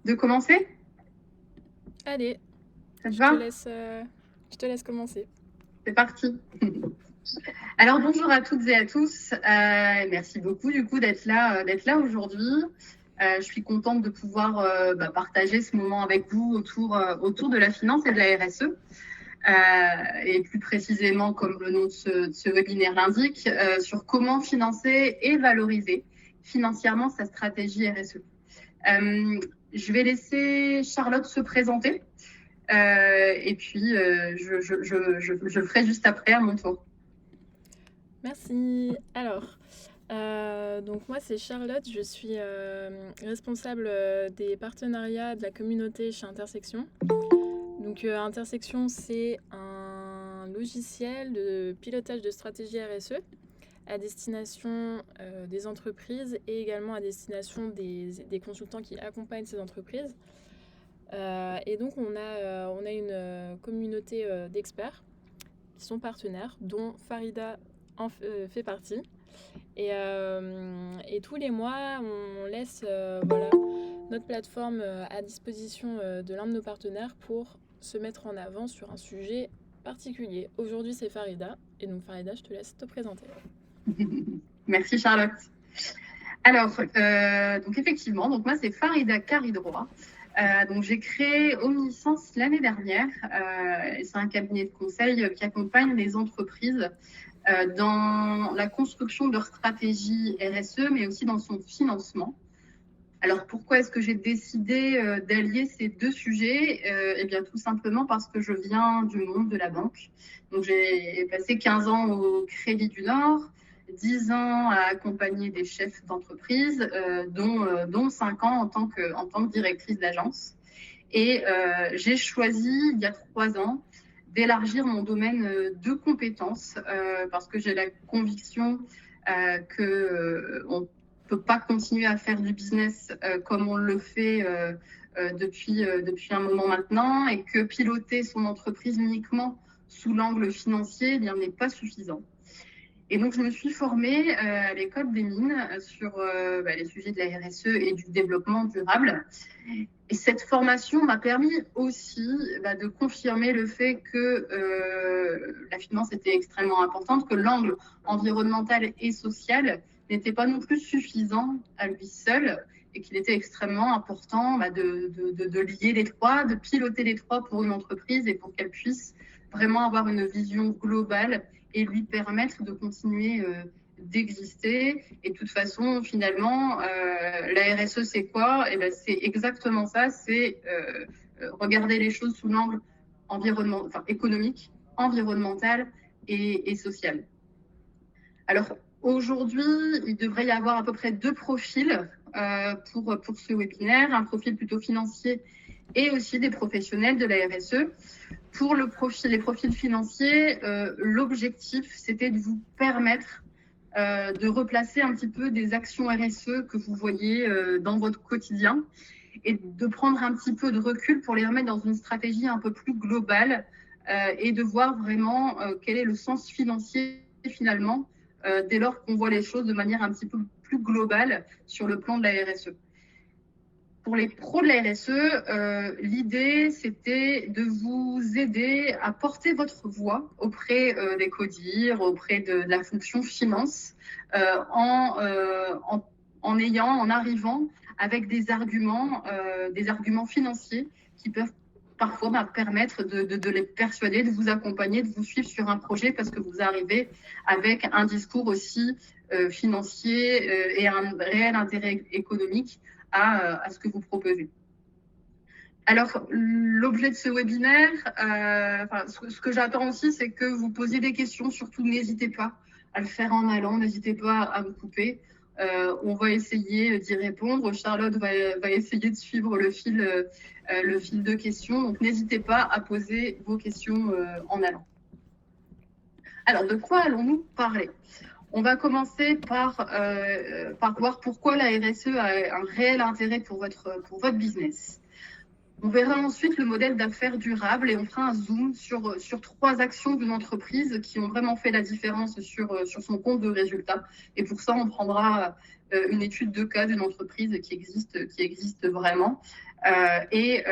de commencer? Allez, Ça te je te va? laisse, je te laisse commencer. C'est parti. Alors bonjour à toutes et à tous. Merci beaucoup du coup d'être là aujourd'hui. Je suis contente de pouvoir partager ce moment avec vous autour de la finance et de la RSE. Et plus précisément, comme le nom de ce webinaire l'indique, sur comment financer et valoriser financièrement sa stratégie RSE. Je vais laisser Charlotte se présenter et puis je le ferai juste après à mon tour. Merci. Alors, donc moi c'est Charlotte, je suis responsable des partenariats de la communauté chez Intersection. Donc Intersection, c'est un logiciel de pilotage de stratégie RSE à destination des entreprises et également à destination des consultants qui accompagnent ces entreprises. Et donc on a une communauté d'experts qui sont partenaires, dont Farida fait partie. Et tous les mois, on laisse notre plateforme à disposition de l'un de nos partenaires pour se mettre en avant sur un sujet particulier. Aujourd'hui, c'est Farida. Et donc, Farida, je te laisse te présenter. Merci Charlotte. Alors, donc effectivement, donc moi c'est Farida Caridroit. Donc j'ai créé Omniscience l'année dernière. C'est un cabinet de conseil qui accompagne les entreprises dans la construction de leur stratégie RSE, mais aussi dans son financement. Alors pourquoi est-ce que j'ai décidé d'allier ces deux sujets? Eh bien tout simplement parce que je viens du monde de la banque. Donc j'ai passé 15 ans au Crédit du Nord, 10 ans à accompagner des chefs d'entreprise, dont 5 ans en tant que directrice d'agence. Et j'ai choisi, il y a 3 ans, d'élargir mon domaine de compétences parce que j'ai la conviction qu'on ne peut pas continuer à faire du business comme on le fait depuis un moment maintenant et que piloter son entreprise uniquement sous l'angle financier eh bien, n'est pas suffisant. Et donc, je me suis formée à l'école des mines sur les sujets de la RSE et du développement durable. Et cette formation m'a permis aussi de confirmer le fait que la finance était extrêmement importante, que l'angle environnemental et social n'était pas non plus suffisant à lui seul et qu'il était extrêmement important de lier les trois, de piloter les trois pour une entreprise et pour qu'elle puisse vraiment avoir une vision globale et lui permettre de continuer d'exister. Et de toute façon, finalement, la RSE, c'est quoi? Et ben, c'est exactement ça, c'est regarder les choses sous l'angle économique, environnemental et social. Alors, aujourd'hui, il devrait y avoir à peu près 2 profils pour ce webinaire, un profil plutôt financier et aussi des professionnels de la RSE. Pour les profils financiers, l'objectif, c'était de vous permettre de replacer un petit peu des actions RSE que vous voyez dans votre quotidien et de prendre un petit peu de recul pour les remettre dans une stratégie un peu plus globale et de voir vraiment quel est le sens financier finalement dès lors qu'on voit les choses de manière un petit peu plus globale sur le plan de la RSE. Pour les pros de la RSE, l'idée, c'était de vous aider à porter votre voix auprès des CODIR, auprès de la fonction finance, en arrivant avec des arguments financiers qui peuvent parfois permettre de les persuader, de vous accompagner, de vous suivre sur un projet parce que vous arrivez avec un discours aussi financier et un réel intérêt économique à ce que vous proposez. Alors, l'objet de ce webinaire, ce que j'attends aussi, c'est que vous posiez des questions. Surtout, n'hésitez pas à le faire en allant, n'hésitez pas à me couper. On va essayer d'y répondre. Charlotte va essayer de suivre le fil de questions. Donc, n'hésitez pas à poser vos questions en allant. Alors, de quoi allons-nous parler? On va commencer par voir pourquoi la RSE a un réel intérêt pour votre business. On verra ensuite le modèle d'affaires durable et on fera un zoom sur 3 actions d'une entreprise qui ont vraiment fait la différence sur son compte de résultat. Et pour ça, on prendra une étude de cas d'une entreprise qui existe vraiment et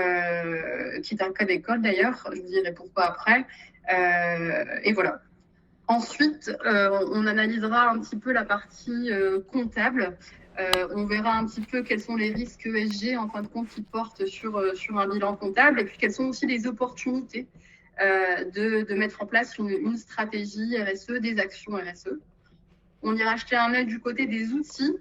qui est un cas d'école d'ailleurs. Je vous dirai pourquoi après. Et voilà. Ensuite, on analysera un petit peu la partie comptable. On verra un petit peu quels sont les risques ESG en fin de compte qui portent sur un bilan comptable et puis quelles sont aussi les opportunités de mettre en place une stratégie RSE, des actions RSE. On ira jeter un œil du côté des outils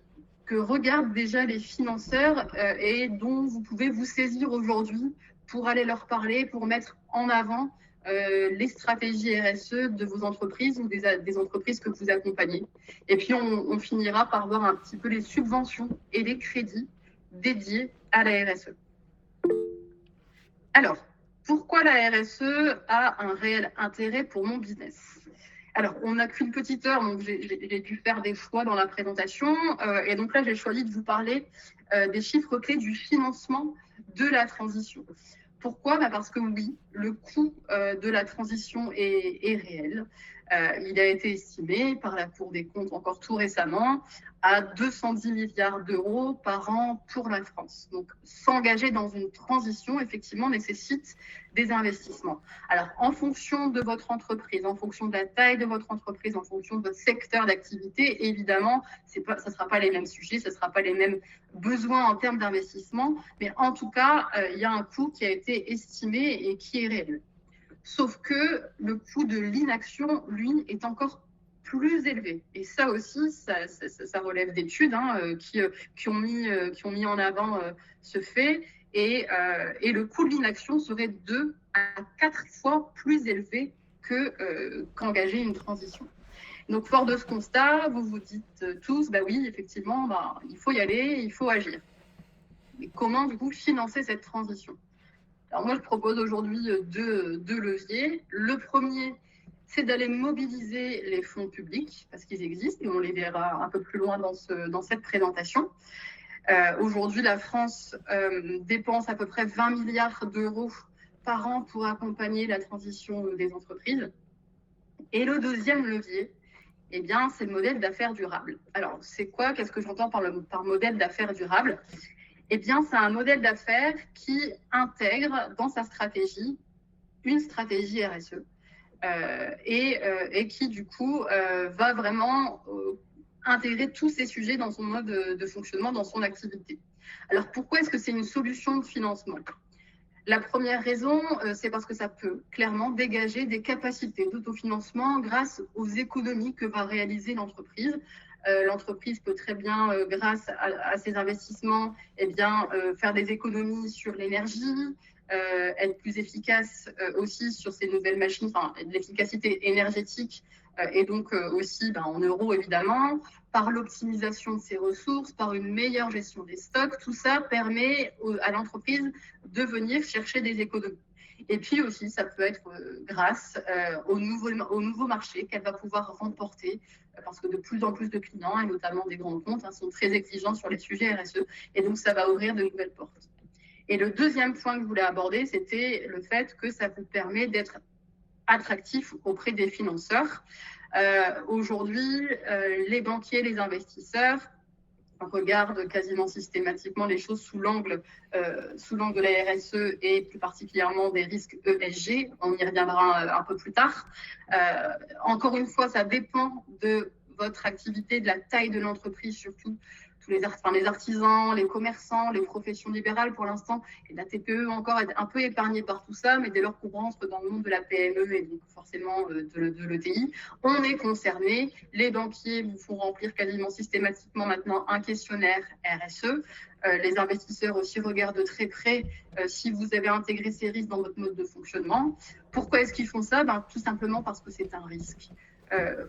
que regardent déjà les financeurs et dont vous pouvez vous saisir aujourd'hui pour aller leur parler, pour mettre en avant les stratégies RSE de vos entreprises ou des entreprises que vous accompagnez. Et puis, on finira par voir un petit peu les subventions et les crédits dédiés à la RSE. Alors, pourquoi la RSE a un réel intérêt pour mon business ? Alors, on n'a qu'une petite heure, donc j'ai dû faire des choix dans la présentation. Et donc là, j'ai choisi de vous parler des chiffres clés du financement de la transition. Pourquoi ? Parce que oui, le coût de la transition est réel. Il a été estimé par la Cour des comptes encore tout récemment à 210 milliards d'euros par an pour la France. Donc, s'engager dans une transition, effectivement, nécessite des investissements. Alors, en fonction de votre entreprise, en fonction de la taille de votre entreprise, en fonction de votre secteur d'activité, évidemment, ça ne sera pas les mêmes sujets, ce ne sera pas les mêmes besoins en termes d'investissement, mais en tout cas, il y a un coût qui a été estimé et qui est réel. Sauf que le coût de l'inaction, lui, est encore plus élevé. Et ça aussi, ça relève d'études qui ont mis en avant ce fait. Et le coût de l'inaction serait 2 à 4 fois plus élevé qu'engager une transition. Donc, fort de ce constat, vous vous dites tous, bah oui, effectivement, il faut y aller, il faut agir. Mais comment, du coup, financer cette transition ? Alors moi, je propose aujourd'hui deux leviers. Le premier, c'est d'aller mobiliser les fonds publics, parce qu'ils existent, et on les verra un peu plus loin dans cette présentation. Aujourd'hui, la France dépense à peu près 20 milliards d'euros par an pour accompagner la transition des entreprises. Et le deuxième levier, eh bien, c'est le modèle d'affaires durable. Alors, c'est quoi ? Qu'est-ce que j'entends par modèle d'affaires durable ? Eh bien, c'est un modèle d'affaires qui intègre dans sa stratégie une stratégie RSE et qui, du coup, va vraiment intégrer tous ces sujets dans son mode de fonctionnement, dans son activité. Alors, pourquoi est-ce que c'est une solution de financement ? La première raison, c'est parce que ça peut clairement dégager des capacités d'autofinancement grâce aux économies que va réaliser l'entreprise. L'entreprise peut très bien, grâce à ses investissements, faire des économies sur l'énergie, être plus efficace aussi sur ces nouvelles machines, de l'efficacité énergétique et donc aussi en euros évidemment, par l'optimisation de ses ressources, par une meilleure gestion des stocks. Tout ça permet à l'entreprise de venir chercher des économies. Et puis aussi, ça peut être grâce au nouveau marché qu'elle va pouvoir remporter, parce que de plus en plus de clients, et notamment des grands comptes, sont très exigeants sur les sujets RSE, et donc ça va ouvrir de nouvelles portes. Et le deuxième point que je voulais aborder, c'était le fait que ça vous permet d'être attractif auprès des financeurs. Aujourd'hui, les banquiers, les investisseurs regardent quasiment systématiquement les choses sous l'angle de la RSE et plus particulièrement des risques ESG. On y reviendra un peu plus tard. Encore une fois, ça dépend de votre activité, de la taille de l'entreprise surtout. Les artisans, les commerçants, les professions libérales pour l'instant, et la TPE encore est un peu épargnée par tout ça, mais dès lors qu'on rentre dans le monde de la PME et donc forcément de l'ETI, on est concerné. Les banquiers vous font remplir quasiment systématiquement maintenant un questionnaire RSE. Les investisseurs aussi regardent de très près si vous avez intégré ces risques dans votre mode de fonctionnement. Pourquoi est-ce qu'ils font ça ? Tout simplement parce que c'est un risque.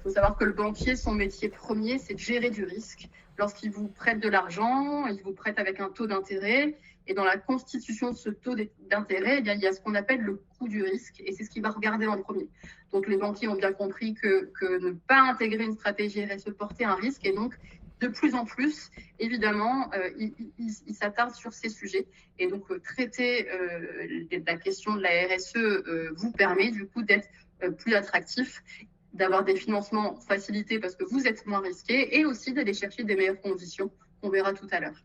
Faut savoir que le banquier, son métier premier, c'est de gérer du risque. Lorsqu'il vous prête de l'argent, il vous prête avec un taux d'intérêt. Et dans la constitution de ce taux d'intérêt, il y a ce qu'on appelle le coût du risque. Et c'est ce qu'il va regarder en premier. Donc, les banquiers ont bien compris que ne pas intégrer une stratégie RSE portait un risque. Et donc, de plus en plus, évidemment, ils s'attardent sur ces sujets. Et donc, traiter la question de la RSE vous permet du coup d'être plus attractif, d'avoir des financements facilités parce que vous êtes moins risqué, et aussi d'aller chercher des meilleures conditions, qu'on verra tout à l'heure.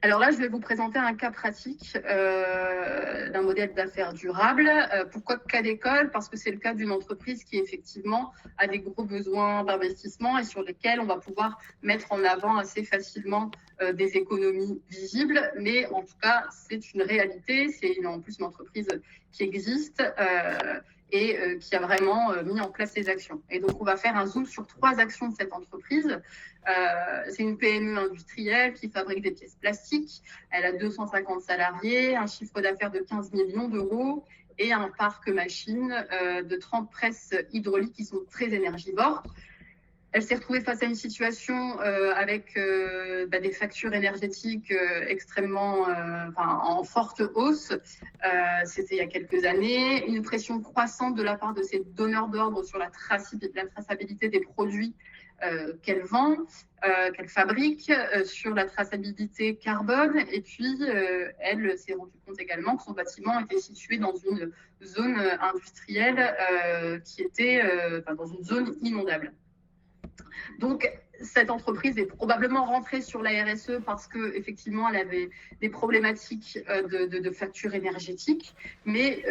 Alors là, je vais vous présenter un cas pratique d'un modèle d'affaires durable. Pourquoi cas d'école? Parce que c'est le cas d'une entreprise qui effectivement a des gros besoins d'investissement et sur lesquels on va pouvoir mettre en avant assez facilement des économies visibles. Mais en tout cas, c'est une réalité. C'est en plus une entreprise qui existe et qui a vraiment mis en place ces actions. Et donc, on va faire un zoom sur 3 actions de cette entreprise. C'est une PME industrielle qui fabrique des pièces plastiques. Elle a 250 salariés, un chiffre d'affaires de 15 millions d'euros et un parc machine de 30 presses hydrauliques qui sont très énergivores. Elle s'est retrouvée face à une situation avec des factures énergétiques extrêmement en forte hausse. C'était il y a quelques années. Une pression croissante de la part de ses donneurs d'ordre sur la traçabilité des produits qu'elle vend, qu'elle fabrique, sur la traçabilité carbone. Et puis, elle s'est rendue compte également que son bâtiment était situé dans une zone industrielle qui était dans une zone inondable. Donc, cette entreprise est probablement rentrée sur la RSE parce qu'effectivement, elle avait des problématiques de facture énergétique. Mais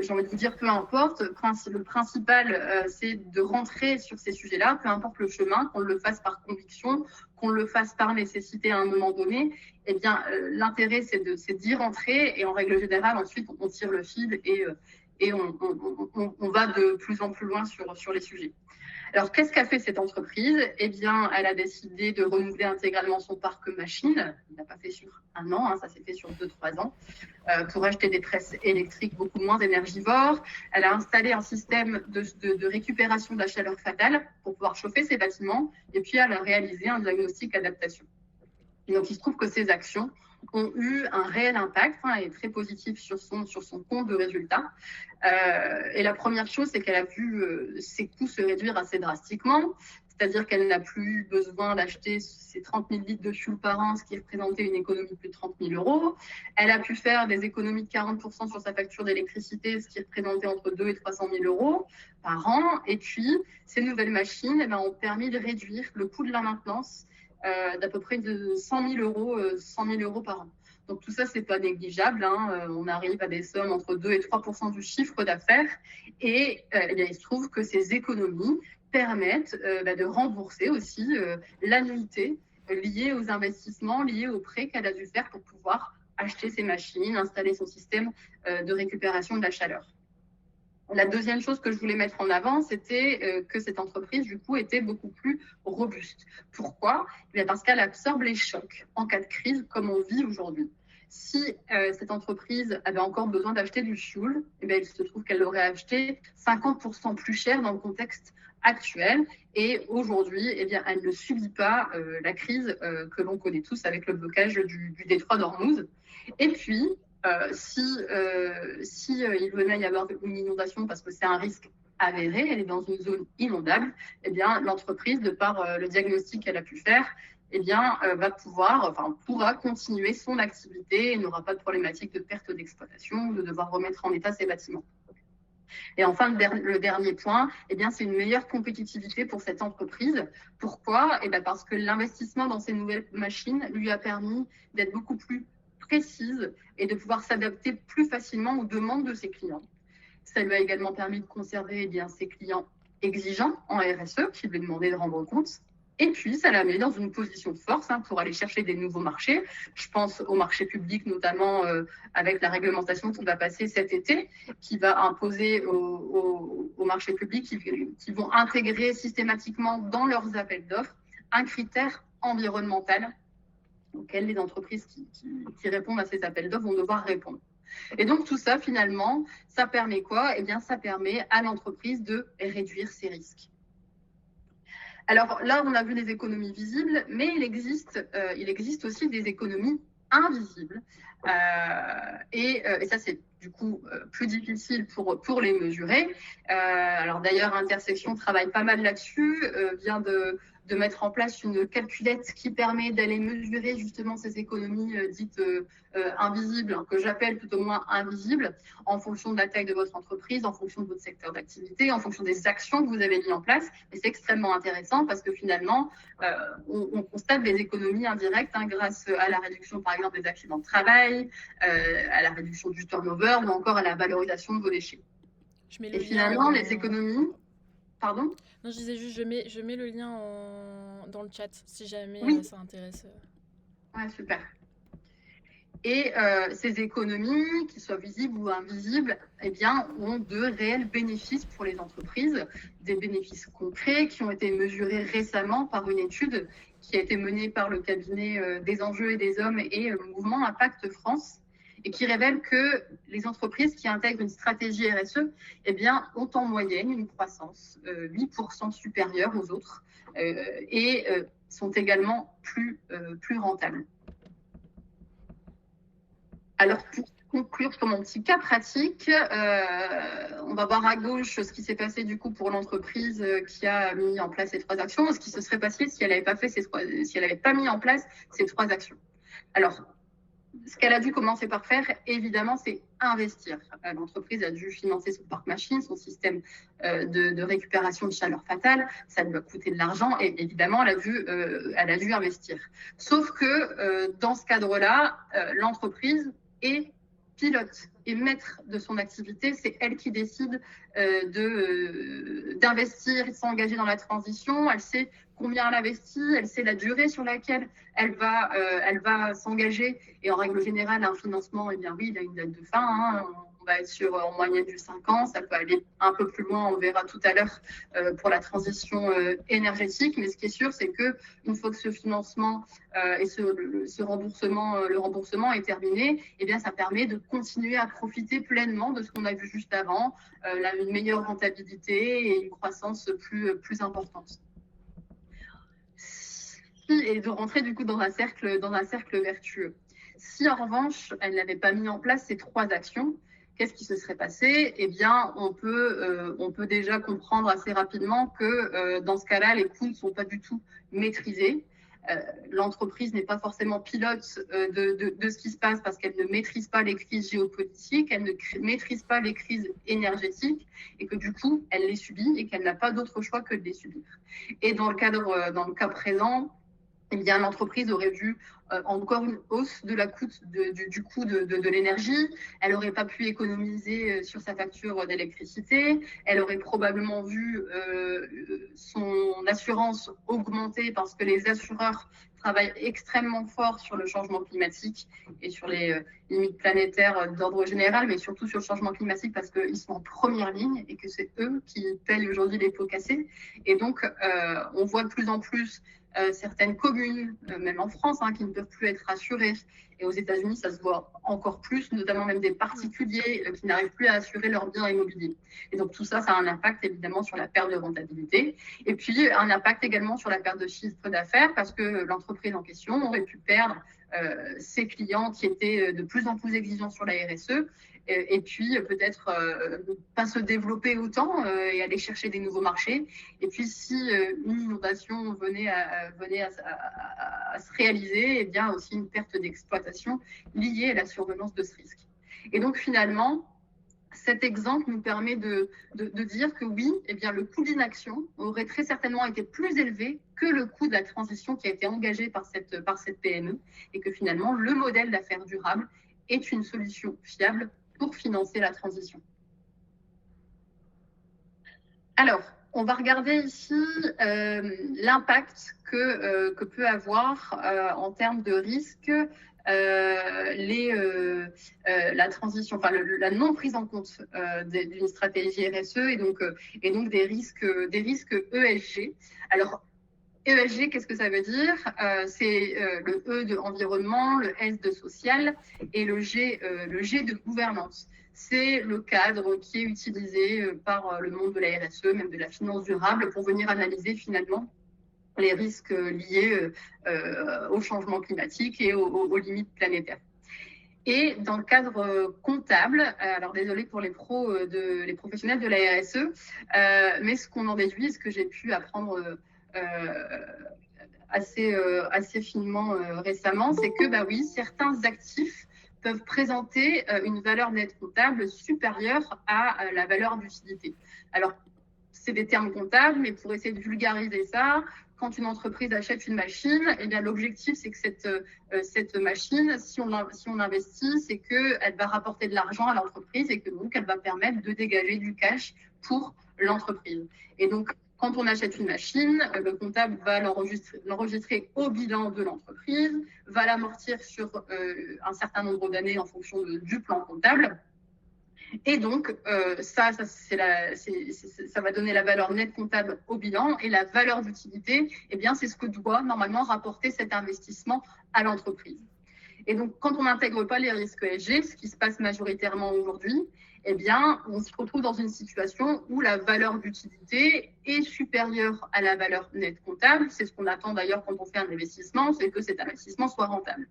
j'ai envie de vous dire, peu importe, le principal, c'est de rentrer sur ces sujets-là, peu importe le chemin, qu'on le fasse par conviction, qu'on le fasse par nécessité à un moment donné. Eh bien, l'intérêt, c'est d'y rentrer. Et en règle générale, ensuite, on tire le fil et on va de plus en plus loin sur les sujets. Alors, qu'est-ce qu'a fait cette entreprise? Eh bien, elle a décidé de renouveler intégralement son parc machine. Il n'a pas fait sur 1 an, ça s'est fait sur 2-3 ans, pour acheter des presses électriques beaucoup moins énergivores. Elle a installé un système de récupération de la chaleur fatale pour pouvoir chauffer ses bâtiments. Et puis, elle a réalisé un diagnostic adaptation. Et donc, il se trouve que ces actions ont eu un réel impact et très positif sur son compte de résultats. Et la première chose, c'est qu'elle a vu ses coûts se réduire assez drastiquement, c'est-à-dire qu'elle n'a plus besoin d'acheter ses 30 000 litres de fuel par an, ce qui représentait une économie de plus de 30 000 euros. Elle a pu faire des économies de 40% sur sa facture d'électricité, ce qui représentait entre 2 et 300 000 euros par an. Et puis, ces nouvelles machines ont permis de réduire le coût de la maintenance d'à peu près de 100 000 euros par an. Donc tout ça, c'est pas négligeable. On arrive à des sommes entre 2 et 3% du chiffre d'affaires. Et il se trouve que ces économies permettent de rembourser aussi l'annuité liée aux investissements, liée aux prêts qu'elle a dû faire pour pouvoir acheter ses machines, installer son système de récupération de la chaleur. La deuxième chose que je voulais mettre en avant, c'était que cette entreprise, du coup, était beaucoup plus robuste. Pourquoi? Parce qu'elle absorbe les chocs en cas de crise, comme on vit aujourd'hui. Si cette entreprise avait encore besoin d'acheter du fuel, il se trouve qu'elle l'aurait acheté 50% plus cher dans le contexte actuel. Et aujourd'hui, elle ne subit pas la crise que l'on connaît tous avec le blocage du détroit d'Ormuz. Et puis, si il venait y avoir une inondation, parce que c'est un risque avéré, elle est dans une zone inondable, l'entreprise, de par le diagnostic qu'elle a pu faire, pourra continuer son activité et n'aura pas de problématique de perte d'exploitation ou de devoir remettre en état ses bâtiments. Et enfin, le dernier point, c'est une meilleure compétitivité pour cette entreprise. Pourquoi? Parce que l'investissement dans ces nouvelles machines lui a permis d'être beaucoup plus précise et de pouvoir s'adapter plus facilement aux demandes de ses clients. Ça lui a également permis de conserver ses clients exigeants en RSE qui lui demandaient de rendre compte. Et puis, ça l'a mis dans une position de force pour aller chercher des nouveaux marchés. Je pense au marché public, notamment avec la réglementation qui va passer cet été, qui va imposer aux marchés publics qui vont intégrer systématiquement dans leurs appels d'offres un critère environnemental auxquels les entreprises qui répondent à ces appels d'offres vont devoir répondre. Et donc, tout ça, finalement, ça permet quoi? Ça permet à l'entreprise de réduire ses risques. Alors là, on a vu les économies visibles, mais il existe aussi des économies invisibles. Et ça, c'est du coup plus difficile pour les mesurer. Alors d'ailleurs, Intersection travaille pas mal là-dessus, vient de de mettre en place une calculette qui permet d'aller mesurer justement ces économies dites invisibles, que j'appelle tout au moins invisibles, en fonction de la taille de votre entreprise, en fonction de votre secteur d'activité, en fonction des actions que vous avez mises en place. Et c'est extrêmement intéressant parce que finalement, on constate des économies indirectes grâce à la réduction, par exemple, des accidents de travail, à la réduction du turnover ou encore à la valorisation de vos déchets. Et finalement, les économies... Pardon ? Non, je disais juste, je mets le lien dans le chat si jamais ça intéresse. Ouais, super. Et ces économies, qu'ils soient visibles ou invisibles, eh bien, ont de réels bénéfices pour les entreprises, des bénéfices concrets qui ont été mesurés récemment par une étude qui a été menée par le cabinet des enjeux et des hommes et le mouvement Impact France, et qui révèle que les entreprises qui intègrent une stratégie RSE eh bien, ont en moyenne une croissance 8% supérieure aux autres et sont également plus rentables. Alors, pour conclure sur mon petit cas pratique, on va voir à gauche ce qui s'est passé du coup pour l'entreprise qui a mis en place ces 3 actions, ce qui se serait passé si elle n'avait pas mis en place ces 3 actions. Alors, ce qu'elle a dû commencer par faire, évidemment, c'est investir. L'entreprise a dû financer son parc machine, son système de récupération de chaleur fatale. Ça lui a coûté de l'argent et évidemment, elle a dû investir. Sauf que dans ce cadre-là, l'entreprise est pilote et maître de son activité. C'est elle qui décide d'investir et de s'engager dans la transition. Elle sait combien elle investit, elle sait la durée sur laquelle elle va s'engager. Et en règle générale, un financement, eh bien oui, il a une date de fin. On va être sur en moyenne du 5 ans. Ça peut aller un peu plus loin, on verra tout à l'heure, pour la transition énergétique. Mais ce qui est sûr, c'est qu'une fois que ce financement et ce remboursement, le remboursement est terminé, eh bien, ça permet de continuer à profiter pleinement de ce qu'on a vu juste avant, une meilleure rentabilité et une croissance plus importante. Et de rentrer du coup dans un cercle vertueux. Si en revanche, elle n'avait pas mis en place ces 3 actions, qu'est-ce qui se serait passé ? Eh bien, on peut déjà comprendre assez rapidement que dans ce cas-là, les coûts ne sont pas du tout maîtrisés. L'entreprise n'est pas forcément pilote de ce qui se passe parce qu'elle ne maîtrise pas les crises géopolitiques, elle ne maîtrise pas les crises énergétiques et que du coup, elle les subit et qu'elle n'a pas d'autre choix que de les subir. Et dans le cas présent, eh bien, l'entreprise aurait vu encore une hausse de la du coût de l'énergie. Elle n'aurait pas pu économiser sur sa facture d'électricité. Elle aurait probablement vu son assurance augmenter parce que les assureurs travaillent extrêmement fort sur le changement climatique et sur les limites planétaires d'ordre général, mais surtout sur le changement climatique parce qu'ils sont en première ligne et que c'est eux qui payent aujourd'hui les pots cassés. Et donc, on voit de plus en plus certaines communes, même en France, qui ne peuvent plus être assurées. Et aux États-Unis, ça se voit encore plus, notamment même des particuliers qui n'arrivent plus à assurer leurs biens immobiliers. Et donc tout ça, ça a un impact évidemment sur la perte de rentabilité. Et puis un impact également sur la perte de chiffre d'affaires parce que l'entreprise en question aurait pu perdre ses clients qui étaient de plus en plus exigeants sur la RSE. Et puis peut-être pas se développer autant et aller chercher des nouveaux marchés. Et puis si une inondation venait à se réaliser, eh bien aussi une perte d'exploitation liée à la survenance de ce risque. Et donc finalement, cet exemple nous permet de dire que oui, eh bien, le coût d'inaction aurait très certainement été plus élevé que le coût de la transition qui a été engagé par cette PME et que finalement, le modèle d'affaires durable est une solution fiable pour financer la transition. Alors, on va regarder ici l'impact que peut avoir en termes de risque la transition, enfin la non prise en compte d'une stratégie RSE et donc des risques ESG. Alors, ESG, qu'est-ce que ça veut dire ? C'est le E de environnement, le S de social et le G de gouvernance. C'est le cadre qui est utilisé par le monde de la RSE, même de la finance durable, pour venir analyser finalement les risques liés au changement climatique et aux limites planétaires. Et dans le cadre comptable, alors désolé pour les professionnels de la RSE, mais ce qu'on en déduit, ce que j'ai pu apprendre assez finement récemment, c'est que bah oui, certains actifs peuvent présenter une valeur nette comptable supérieure à la valeur d'utilité. Alors, c'est des termes comptables, mais pour essayer de vulgariser ça, quand une entreprise achète une machine, eh bien, l'objectif, c'est que cette machine, si on investit, c'est qu'elle va rapporter de l'argent à l'entreprise et que donc, elle va permettre de dégager du cash pour l'entreprise. Et donc, quand on achète une machine, le comptable va l'enregistrer au bilan de l'entreprise, va l'amortir sur un certain nombre d'années en fonction du plan comptable. Et donc, ça va donner la valeur nette comptable au bilan, et la valeur d'utilité, eh bien, c'est ce que doit normalement rapporter cet investissement à l'entreprise. Et donc, quand on n'intègre pas les risques ESG, ce qui se passe majoritairement aujourd'hui, eh bien, on se retrouve dans une situation où la valeur d'utilité est supérieure à la valeur nette comptable. C'est ce qu'on attend d'ailleurs quand on fait un investissement, c'est que cet investissement soit rentable.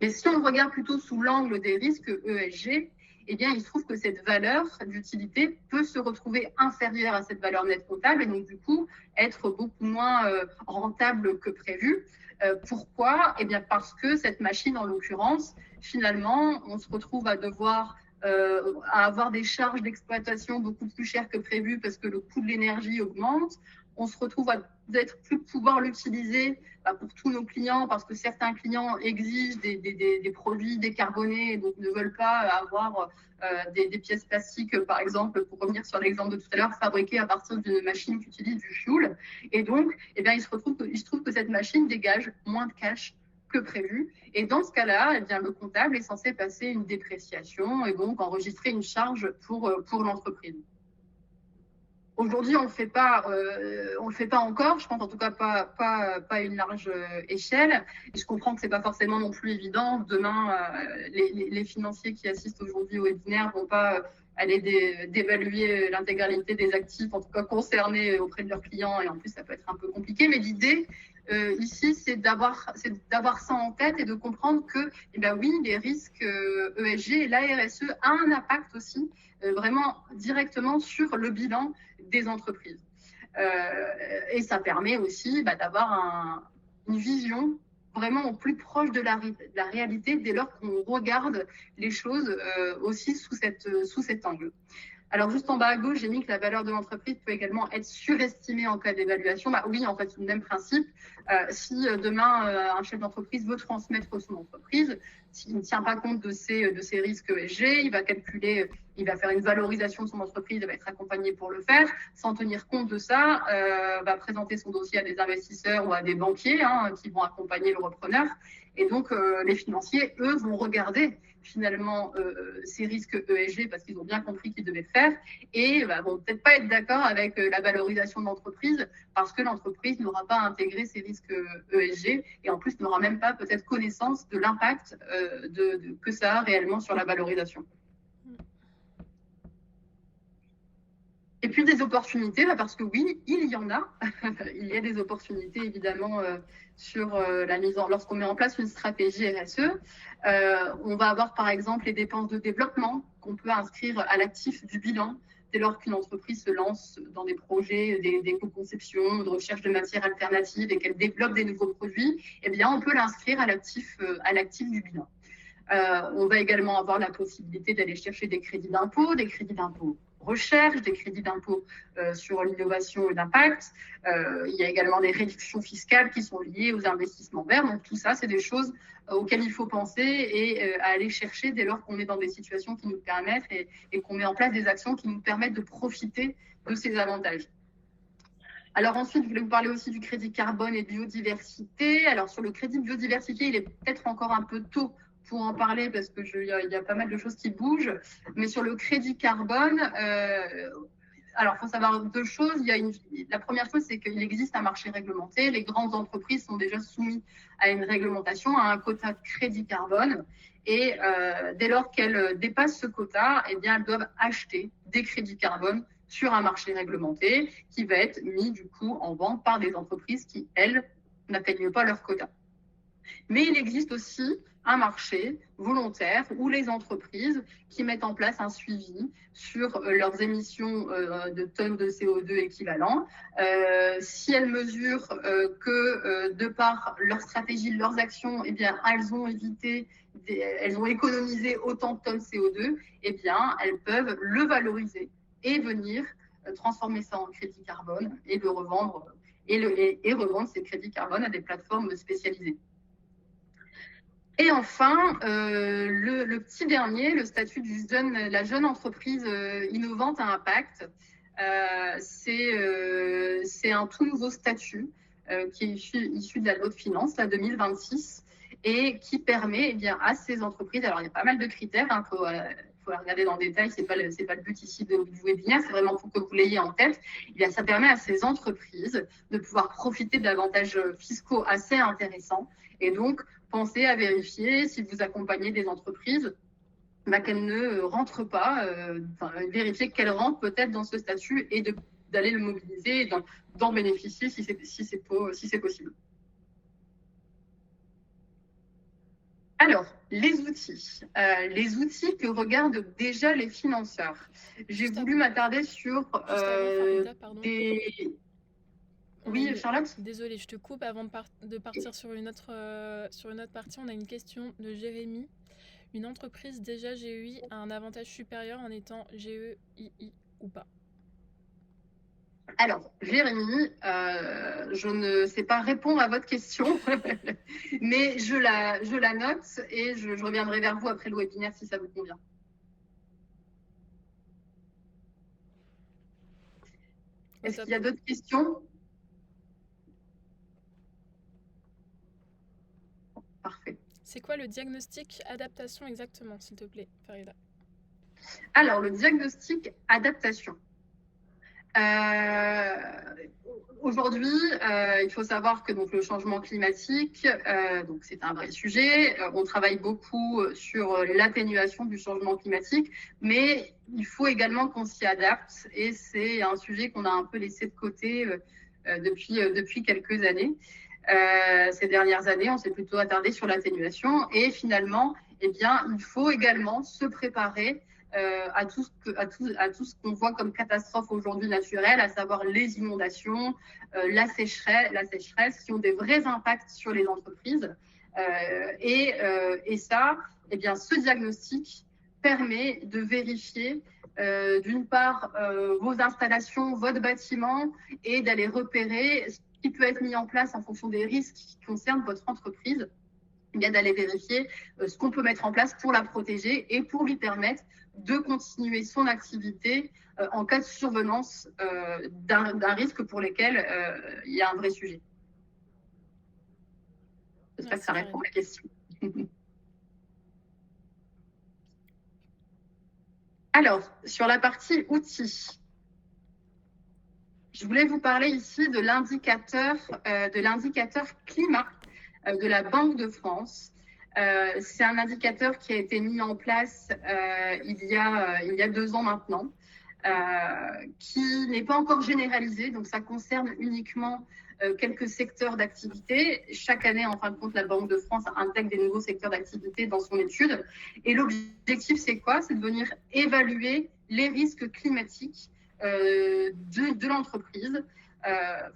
Mais si on regarde plutôt sous l'angle des risques ESG, eh bien, il se trouve que cette valeur d'utilité peut se retrouver inférieure à cette valeur nette comptable et donc, du coup, être beaucoup moins rentable que prévu. Pourquoi ? Eh bien, parce que cette machine, en l'occurrence, finalement, on se retrouve à devoir à avoir des charges d'exploitation beaucoup plus chères que prévu parce que le coût de l'énergie augmente. On se retrouve à peut-être plus pouvoir l'utiliser pour tous nos clients parce que certains clients exigent des produits décarbonés et donc ne veulent pas avoir des pièces plastiques, par exemple, pour revenir sur l'exemple de tout à l'heure, fabriquées à partir d'une machine qui utilise du fioul. Et donc, eh bien, il se trouve que cette machine dégage moins de cash que prévu. Et dans ce cas-là, eh bien, le comptable est censé passer une dépréciation et donc enregistrer une charge pour l'entreprise. Aujourd'hui, on le fait pas encore. Je pense en tout cas pas une large échelle. Et je comprends que c'est pas forcément non plus évident. Demain, les financiers qui assistent aujourd'hui au webinaire vont pas aller d'évaluer l'intégralité des actifs, en tout cas concernés auprès de leurs clients. Et en plus, ça peut être un peu compliqué. Mais l'idée ici, c'est d'avoir ça en tête et de comprendre que, eh ben oui, les risques ESG et la RSE a un impact aussi vraiment directement sur le bilan des entreprises. Et ça permet aussi d'avoir une vision vraiment au plus proche de la réalité dès lors qu'on regarde les choses aussi sous cet angle. Alors, juste en bas à gauche, j'ai mis que la valeur de l'entreprise peut également être surestimée en cas d'évaluation. Oui, en fait, c'est le même principe. Si demain, un chef d'entreprise veut transmettre son entreprise, s'il ne tient pas compte de ces risques ESG, il va faire une valorisation de son entreprise, il va être accompagné pour le faire. Sans tenir compte de ça, va présenter son dossier à des investisseurs ou à des banquiers qui vont accompagner le repreneur. Et donc, les financiers, eux, vont regarder finalement ces risques ESG parce qu'ils ont bien compris qu'ils devaient le faire et vont peut-être pas être d'accord avec la valorisation de l'entreprise parce que l'entreprise n'aura pas intégré ces risques ESG et en plus n'aura même pas peut-être connaissance de l'impact que ça a réellement sur la valorisation. Et puis des opportunités, parce que oui, il y en a. Il y a des opportunités évidemment sur lorsqu'on met en place une stratégie RSE. On va avoir par exemple les dépenses de développement qu'on peut inscrire à l'actif du bilan dès lors qu'une entreprise se lance dans des projets, des co-conceptions, de recherche de matières alternatives et qu'elle développe des nouveaux produits. Eh bien, on peut l'inscrire à l'actif du bilan. On va également avoir la possibilité d'aller chercher des crédits d'impôt recherche, des crédits d'impôt sur l'innovation et l'impact. Il y a également des réductions fiscales qui sont liées aux investissements verts. Donc tout ça, c'est des choses auxquelles il faut penser et à aller chercher dès lors qu'on est dans des situations qui nous permettent et qu'on met en place des actions qui nous permettent de profiter de ces avantages. Alors ensuite, je voulais vous parler aussi du crédit carbone et biodiversité. Alors sur le crédit biodiversité, il est peut-être encore un peu tôt pour en parler parce que il y a pas mal de choses qui bougent. Mais sur le crédit carbone, alors il faut savoir deux choses. La première chose, c'est qu'il existe un marché réglementé. Les grandes entreprises sont déjà soumises à une réglementation, à un quota de crédit carbone. Et dès lors qu'elles dépassent ce quota, eh bien, elles doivent acheter des crédits carbone sur un marché réglementé qui va être mis du coup en vente par des entreprises qui, elles, n'atteignent pas leur quota. Mais il existe aussi un marché volontaire où les entreprises qui mettent en place un suivi sur leurs émissions de tonnes de CO2 équivalent, si elles mesurent que de par leur stratégie, leurs actions, eh bien, elles ont économisé autant de tonnes de CO2, eh bien, elles peuvent le valoriser et venir transformer ça en crédit carbone et le revendre et revendre ces crédits carbone à des plateformes spécialisées. Et enfin, le petit dernier, le statut la jeune entreprise innovante à impact, c'est un tout nouveau statut qui est issu de la loi de finances, la 2026, et qui permet eh bien, à ces entreprises, alors il y a pas mal de critères, il faut regarder dans le détail, c'est pas le but ici du webinaire, c'est vraiment pour que vous l'ayez en tête. Eh bien, ça permet à ces entreprises de pouvoir profiter d'avantages fiscaux assez intéressants. Et donc, pensez à vérifier si vous accompagnez des entreprises qu'elles ne rentrent pas, vérifier qu'elles rentrent peut-être dans ce statut et d'aller le mobiliser et d'en bénéficier si c'est possible. Alors, les outils que regardent déjà les financeurs. J'ai voulu m'attarder sur des... Oui, Charlotte ? Désolée, je te coupe avant de partir sur une autre partie. On a une question de Jérémy. Une entreprise déjà GEI a un avantage supérieur en étant GEII ou pas? Alors, Jérémy, je ne sais pas répondre à votre question, mais je la note et je reviendrai vers vous après le webinaire si ça vous convient. Est-ce qu'il y a d'autres questions ? Parfait. C'est quoi le diagnostic adaptation exactement, s'il te plaît, Farida? Alors, le diagnostic adaptation. Aujourd'hui, il faut savoir que donc, le changement climatique, donc c'est un vrai sujet. On travaille beaucoup sur l'atténuation du changement climatique, mais il faut également qu'on s'y adapte et c'est un sujet qu'on a un peu laissé de côté depuis quelques années. Ces dernières années, on s'est plutôt attardé sur l'atténuation et finalement, eh bien, il faut également se préparer à tout ce qu'on voit comme catastrophe aujourd'hui naturelle, à savoir les inondations, la sécheresse, qui ont des vrais impacts sur les entreprises. Et ça, eh bien, ce diagnostic permet de vérifier d'une part vos installations, votre bâtiment, et d'aller repérer ce qui peut être mis en place en fonction des risques qui concernent votre entreprise. Bien d'aller vérifier ce qu'on peut mettre en place pour la protéger et pour lui permettre de continuer son activité en cas de survenance d'un risque pour lequel il y a un vrai sujet. J'espère que ça répond à la question. Alors, sur la partie outils, je voulais vous parler ici de l'indicateur climat de la Banque de France. C'est un indicateur qui a été mis en place il y a 2 ans maintenant, qui n'est pas encore généralisé, donc ça concerne uniquement quelques secteurs d'activité. Chaque année, en fin de compte, la Banque de France intègre des nouveaux secteurs d'activité dans son étude. Et l'objectif, c'est quoi? C'est de venir évaluer les risques climatiques de l'entreprise.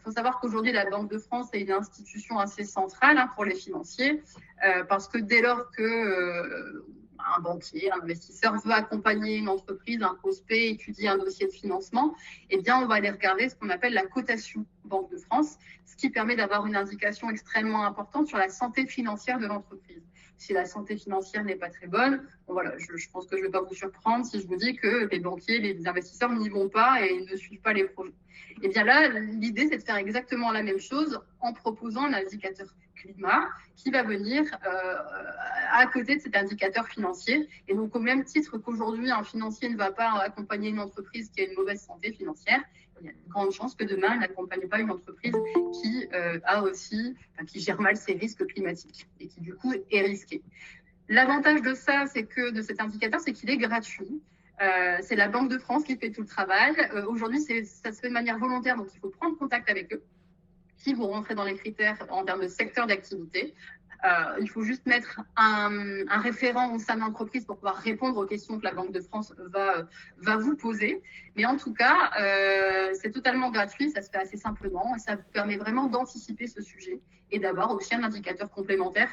Faut savoir qu'aujourd'hui, la Banque de France est une institution assez centrale pour les financiers, parce que dès lors que un banquier, un investisseur veut accompagner une entreprise, un prospect, étudier un dossier de financement, eh bien, on va aller regarder ce qu'on appelle la cotation Banque de France, ce qui permet d'avoir une indication extrêmement importante sur la santé financière de l'entreprise. Si la santé financière n'est pas très bonne, bon, voilà, je pense que je ne vais pas vous surprendre si je vous dis que les banquiers, les investisseurs n'y vont pas et ne suivent pas les projets. Et bien là, l'idée, c'est de faire exactement la même chose en proposant un indicateur climat qui va venir à côté de cet indicateur financier. Et donc, au même titre qu'aujourd'hui, un financier ne va pas accompagner une entreprise qui a une mauvaise santé financière, il y a de grandes chances que demain, il n'accompagne pas une entreprise qui gère mal ses risques climatiques et qui, du coup, est risquée. L'avantage de ça, de cet indicateur, c'est qu'il est gratuit. C'est la Banque de France qui fait tout le travail. Aujourd'hui, ça se fait de manière volontaire, donc il faut prendre contact avec eux. Si vous rentrez dans les critères en termes de secteur d'activité, Il faut juste mettre un référent au sein de l'entreprise pour pouvoir répondre aux questions que la Banque de France va vous poser. Mais en tout cas, c'est totalement gratuit, ça se fait assez simplement et ça vous permet vraiment d'anticiper ce sujet et d'avoir aussi un indicateur complémentaire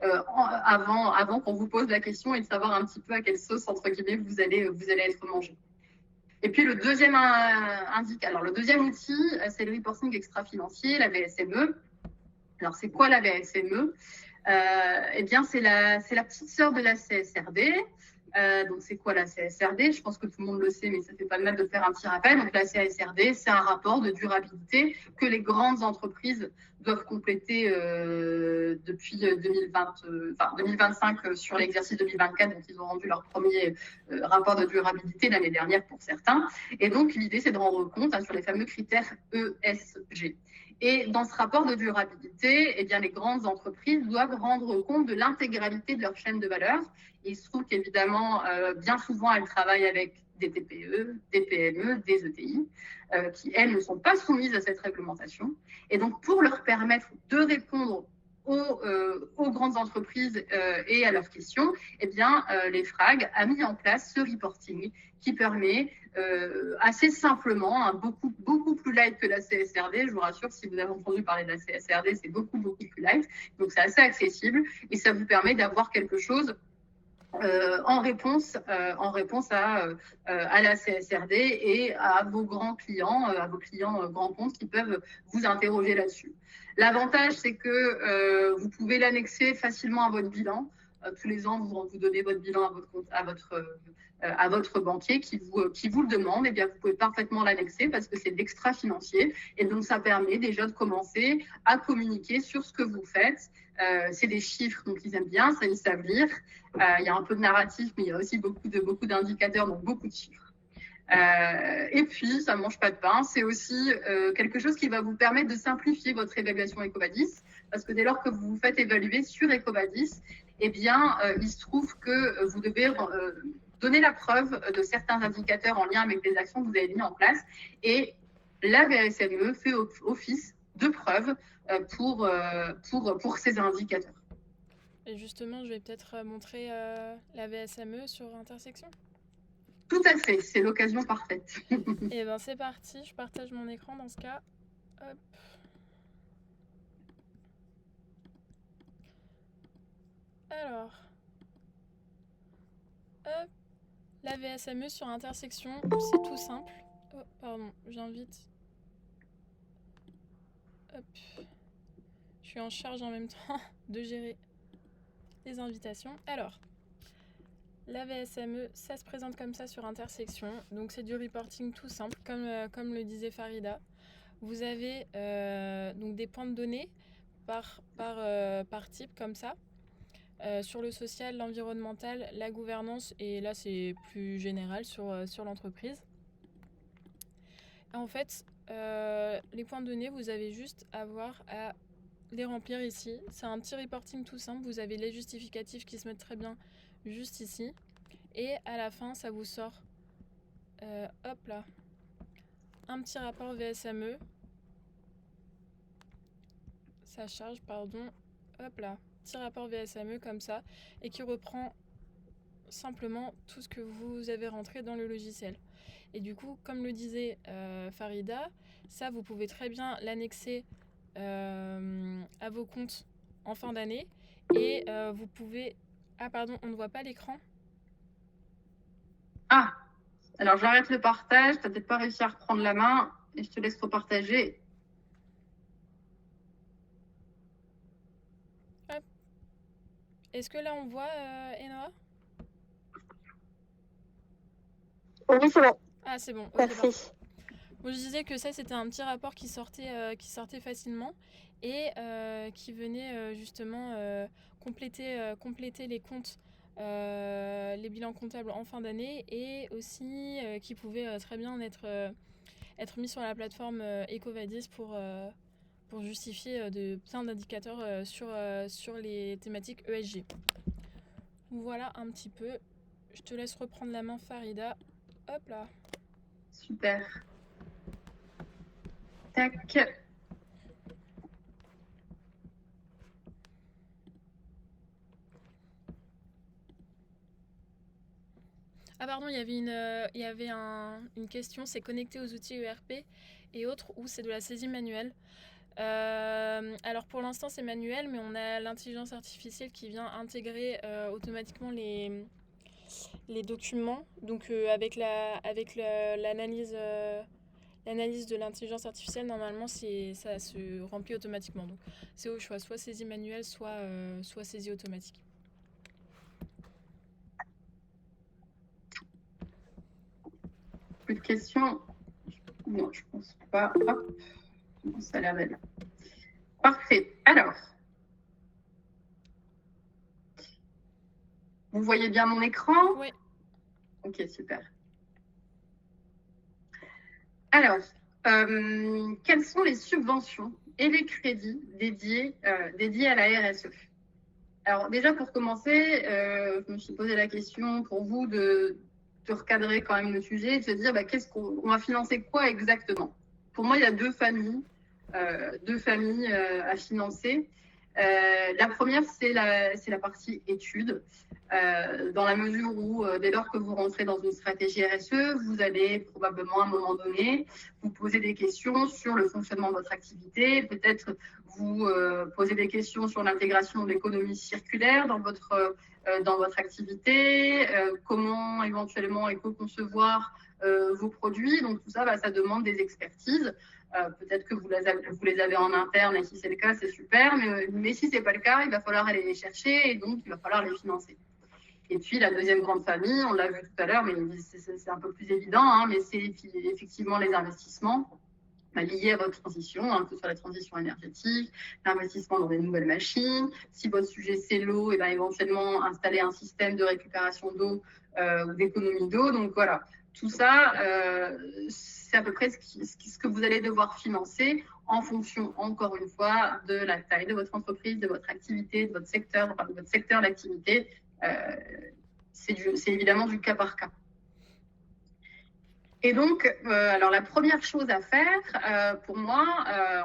avant qu'on vous pose la question et de savoir un petit peu à quelle sauce, entre guillemets, vous allez être mangé. Et puis le deuxième indicateur, le deuxième outil, c'est le reporting extra-financier, la VSME. Alors, c'est quoi la VSME? Eh bien, c'est la petite sœur de la CSRD. Donc, c'est quoi la CSRD? Je pense que tout le monde le sait, mais ça fait pas de mal de faire un petit rappel. Donc, la CSRD, c'est un rapport de durabilité que les grandes entreprises doivent compléter depuis 2025 sur l'exercice 2024. Donc, ils ont rendu leur premier rapport de durabilité l'année dernière pour certains. Et donc, l'idée, c'est de rendre compte sur les fameux critères ESG. Et dans ce rapport de durabilité, eh bien, les grandes entreprises doivent rendre compte de l'intégralité de leur chaîne de valeur. Et il se trouve qu'évidemment, bien souvent, elles travaillent avec des TPE, des PME, des ETI, qui, elles, ne sont pas soumises à cette réglementation. Et donc, pour leur permettre de répondre aux grandes entreprises et à leurs questions, eh bien, les FRAG a mis en place ce reporting qui permet assez simplement, beaucoup plus light que la CSRD. Je vous rassure, si vous avez entendu parler de la CSRD, c'est beaucoup plus light. Donc, c'est assez accessible et ça vous permet d'avoir quelque chose en réponse à la CSRD et à vos grands clients, grands comptes qui peuvent vous interroger là-dessus. L'avantage, c'est que vous pouvez l'annexer facilement à votre bilan. Tous les ans, vous donnez votre bilan à votre banquier qui vous le demande. Et bien, vous pouvez parfaitement l'annexer parce que c'est de l'extra financier. Et donc, ça permet déjà de commencer à communiquer sur ce que vous faites. C'est des chiffres, donc ils aiment bien, ça ils savent lire. Il y a un peu de narratif, mais il y a aussi beaucoup d'indicateurs, donc beaucoup de chiffres. Et puis, ça ne mange pas de pain. C'est aussi quelque chose qui va vous permettre de simplifier votre évaluation EcoVadis, parce que dès lors que vous vous faites évaluer sur EcoVadis, eh bien, il se trouve que vous devez donner la preuve de certains indicateurs en lien avec des actions que vous avez mis en place. Et la VSME fait office de preuve pour ces indicateurs. Et justement, je vais peut-être montrer la VSME sur Intersection. Tout à fait, c'est l'occasion parfaite. Et ben c'est parti, je partage mon écran dans ce cas. Hop. Alors, hop, la VSME sur Intersection, c'est tout simple. Oh, pardon, j'invite. Hop. Je suis en charge en même temps de gérer les invitations. Alors, la VSME, ça se présente comme ça sur Intersection. Donc c'est du reporting tout simple, comme le disait Farida. Vous avez donc des points de données par type comme ça. Sur le social, l'environnemental, la gouvernance, et là c'est plus général sur l'entreprise. En fait, les points de données, vous avez juste à avoir à les remplir ici. C'est un petit reporting tout simple. Vous avez les justificatifs qui se mettent très bien juste ici. Et à la fin, ça vous sort hop là, un petit rapport VSME. Ça charge, pardon. Hop là, petit rapport VSME comme ça, et qui reprend simplement tout ce que vous avez rentré dans le logiciel. Et du coup, comme le disait Farida, ça vous pouvez très bien l'annexer à vos comptes en fin d'année. Et vous pouvez... Ah pardon, on ne voit pas l'écran. Ah, alors j'arrête le partage, tu n'as peut-être pas réussi à reprendre la main et je te laisse repartager. Hop. Est-ce que là on voit Enoa? Oui, c'est bon. Ah, c'est bon. Parfait. Okay, bon, je disais que ça, c'était un petit rapport qui sortait facilement et qui venait justement compléter les comptes, les bilans comptables en fin d'année, et aussi qui pouvait très bien être mis sur la plateforme EcoVadis pour justifier de plein d'indicateurs sur les thématiques ESG. Voilà un petit peu. Je te laisse reprendre la main, Farida. Hop là. Super. Tac. Ah pardon, il y avait une question, c'est connecté aux outils ERP et autres, ou c'est de la saisie manuelle. Alors pour l'instant c'est manuel, mais on a l'intelligence artificielle qui vient intégrer automatiquement les documents. Donc l'analyse l'analyse de l'intelligence artificielle, normalement ça se remplit automatiquement. Donc c'est au choix, soit saisie manuelle, soit saisie automatique. Plus de questions? Non, je pense pas. Hop, ça a l'air belle. Parfait. Alors, vous voyez bien mon écran? Oui. Ok, super. Alors, quelles sont les subventions et les crédits dédiés à la RSE? Alors déjà, pour commencer, je me suis posé la question pour vous de recadrer quand même le sujet et de se dire qu'est-ce qu'on va financer quoi exactement. Pour moi, il y a deux familles à financer. La première, c'est la partie études, dans la mesure où, dès lors que vous rentrez dans une stratégie RSE, vous allez probablement à un moment donné vous poser des questions sur le fonctionnement de votre activité, peut-être vous poser des questions sur l'intégration de l'économie circulaire dans votre activité, comment éventuellement éco-concevoir vos produits. Donc tout ça, ça demande des expertises. Peut-être que vous les avez en interne, et si c'est le cas, c'est super. Mais si ce n'est pas le cas, il va falloir aller les chercher et donc il va falloir les financer. Et puis la deuxième grande famille, on l'a vu tout à l'heure, mais c'est un peu plus évident, mais c'est effectivement les investissements liés à votre transition, que ce soit la transition énergétique, l'investissement dans des nouvelles machines. Si votre sujet c'est l'eau, et éventuellement installer un système de récupération d'eau ou d'économie d'eau. Donc voilà, tout ça, c'est à peu près ce que vous allez devoir financer en fonction, encore une fois, de la taille de votre entreprise, de votre activité, de votre secteur d'activité. C'est évidemment du cas par cas. Et donc, alors la première chose à faire, pour moi,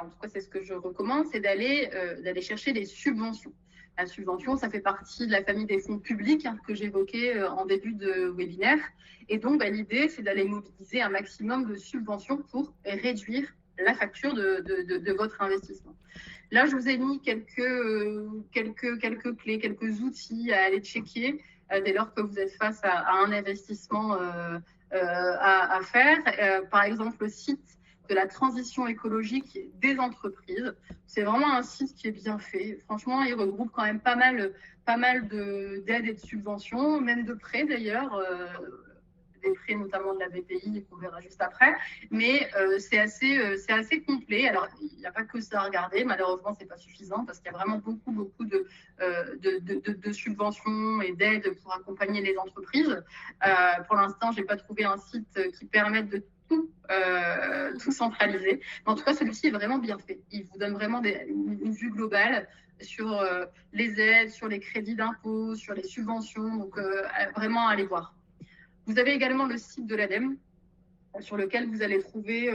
en tout cas c'est ce que je recommande, c'est d'aller chercher des subventions. La subvention, ça fait partie de la famille des fonds publics que j'évoquais en début de webinaire. Et donc, l'idée, c'est d'aller mobiliser un maximum de subventions pour réduire la facture de votre investissement. Là, je vous ai mis quelques clés, quelques outils à aller checker dès lors que vous êtes face à un investissement à faire. Par exemple, le site de la transition écologique des entreprises. C'est vraiment un site qui est bien fait. Franchement, il regroupe quand même pas mal d'aides et de subventions, même de prêts d'ailleurs. Des prêts notamment de la BPI qu'on verra juste après, mais c'est assez complet. Alors il n'y a pas que ça à regarder, malheureusement c'est pas suffisant parce qu'il y a vraiment beaucoup de subventions et d'aides pour accompagner les entreprises. Pour l'instant, j'ai pas trouvé un site qui permette de tout centraliser. Mais en tout cas, celui-ci est vraiment bien fait. Il vous donne vraiment une vue globale sur les aides, sur les crédits d'impôt, sur les subventions. Donc vraiment, allez voir. Vous avez également le site de l'ADEME sur lequel vous allez trouver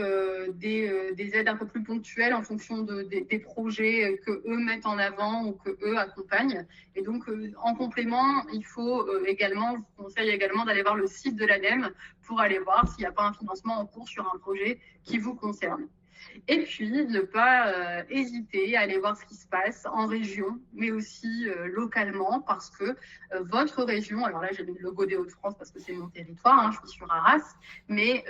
des aides un peu plus ponctuelles en fonction des projets qu'eux mettent en avant ou qu'eux accompagnent. Et donc, en complément, il faut également, je vous conseille également d'aller voir le site de l'ADEME pour aller voir s'il n'y a pas un financement en cours sur un projet qui vous concerne. Et puis, ne pas hésiter à aller voir ce qui se passe en région, mais aussi localement, parce que votre région, alors là, j'ai mis le logo des Hauts-de-France parce que c'est mon territoire, je suis sur Arras, mais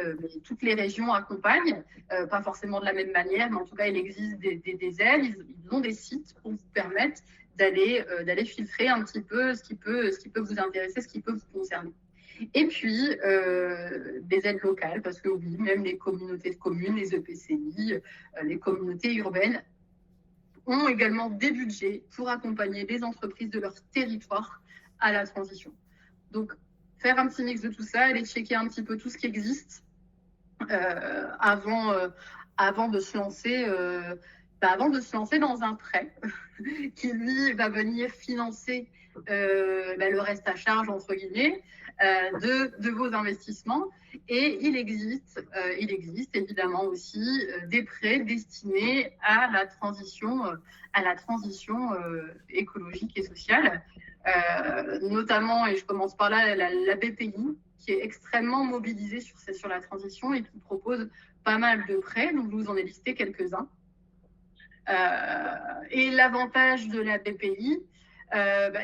toutes les régions accompagnent, pas forcément de la même manière, mais en tout cas, il existe des aides, ils ont des sites pour vous permettre d'aller filtrer un petit peu ce qui peut vous intéresser, ce qui peut vous concerner. Et puis, des aides locales, parce que oui, même les communautés de communes, les EPCI, les communautés urbaines ont également des budgets pour accompagner les entreprises de leur territoire à la transition. Donc, faire un petit mix de tout ça, aller checker un petit peu tout ce qui existe avant de se lancer. Avant de se lancer dans un prêt qui, lui, va venir financer le reste à charge, entre guillemets, de vos investissements. Et il existe évidemment aussi des prêts destinés à la transition écologique et sociale. notamment, et je commence par là, la BPI, qui est extrêmement mobilisée sur la transition et qui propose pas mal de prêts. Donc, je vous en ai listé quelques-uns. Et l'avantage de la BPI,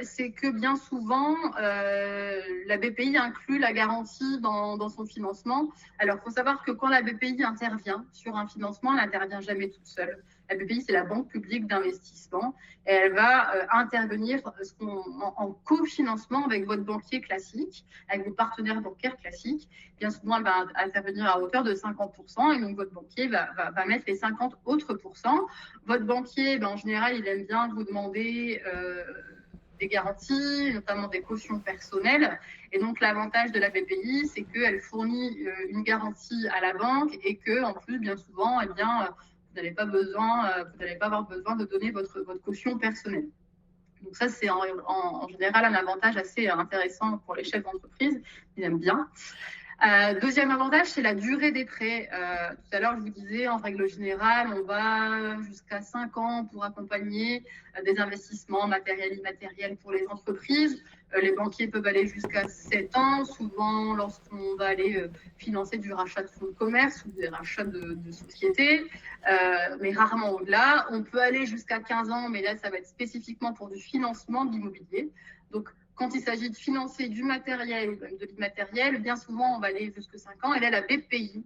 c'est que bien souvent, la BPI inclut la garantie dans son financement. Alors, il faut savoir que quand la BPI intervient sur un financement, elle n'intervient jamais toute seule. La BPI, c'est la Banque publique d'investissement et elle va intervenir en cofinancement avec votre banquier classique, avec vos partenaires bancaires classiques. Bien souvent, elle va intervenir à hauteur de 50% et donc votre banquier va mettre les 50 autres pourcents. Votre banquier, en général, il aime bien vous demander des garanties, notamment des cautions personnelles. Et donc, l'avantage de la BPI, c'est qu'elle fournit une garantie à la banque et que, en plus, bien souvent, vous n'allez pas avoir besoin de donner votre caution personnelle. Donc ça, c'est en général un avantage assez intéressant pour les chefs d'entreprise. Ils aiment bien. Deuxième avantage, c'est la durée des prêts. Tout à l'heure, je vous disais, en règle générale, on va jusqu'à 5 ans pour accompagner des investissements matériels et immatériels pour les entreprises. Les banquiers peuvent aller jusqu'à 7 ans, souvent lorsqu'on va aller financer du rachat de fonds de commerce ou des rachats de sociétés, mais rarement au-delà. On peut aller jusqu'à 15 ans, mais là, ça va être spécifiquement pour du financement de l'immobilier. Donc, quand il s'agit de financer du matériel ou de l'immatériel, bien souvent, on va aller jusqu'à 5 ans. Et là, la BPI